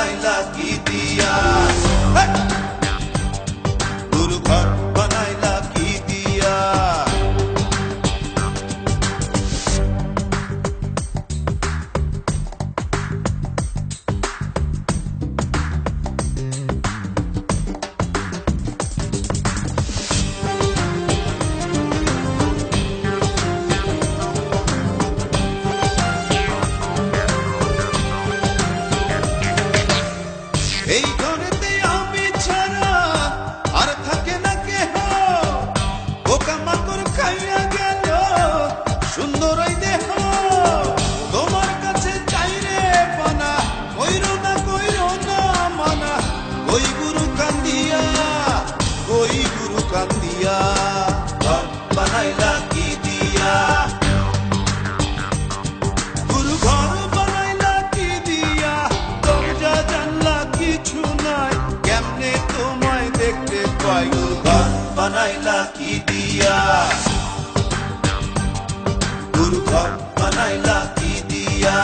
बनाइला की दिया गुरु घर बनाइला की दिया এই ঘরেতে আমি ছাড়া আর থাকে না কেহ পোকামাকড় খাইয়া গেল সুন্দর ওই দেহ তোমার কাছে চাই রে পানা কইরো না মানা ওই গুরু কান্দিয়া ঘর বানাইলা কি দিয়া গুরু ঘর বানাইলা কি দিয়া দরজা জানলা কিছু নাই কেমনে তোমায় দেখতে পাই গুরু ঘর বানাইলা কি দিয়া গুরু ঘর বানাইলা কি দিয়া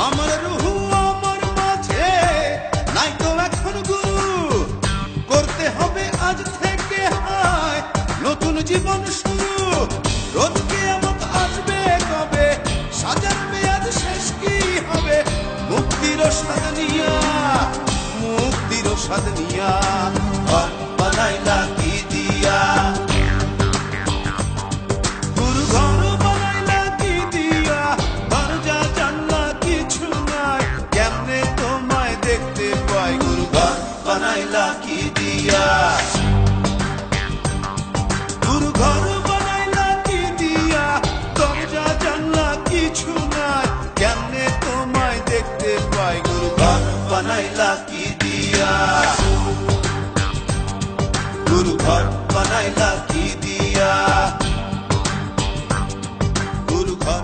আমার রুহু আমার মাঝে নাই তো এখন গুরু করতে হবে আজ থেকে হায় নতুন জীবন শুরু রোজ কিয়ামত আসবে কবে সাজার মেয়াদ শেষ কি হবে মুক্তির স্বাদ নিয়া ঘর বানাইলা কি দিয়া গুরু ঘর বানাইলা কি দিয়া দরজা জানলা কিছু নাই কেমনে তোমায় দেখতে পাই গুরু ঘর বানাইলা কি দিয়া গুরু ঘর বানাইলা কি দিয়া দরজা জানলা কিছু নাই কেমনে তোমায় দেখতে পাই গুরু ঘর বানাইলা কি দিয়া গুরু ঘর বানাইলা কি দিয়া গুরু ঘর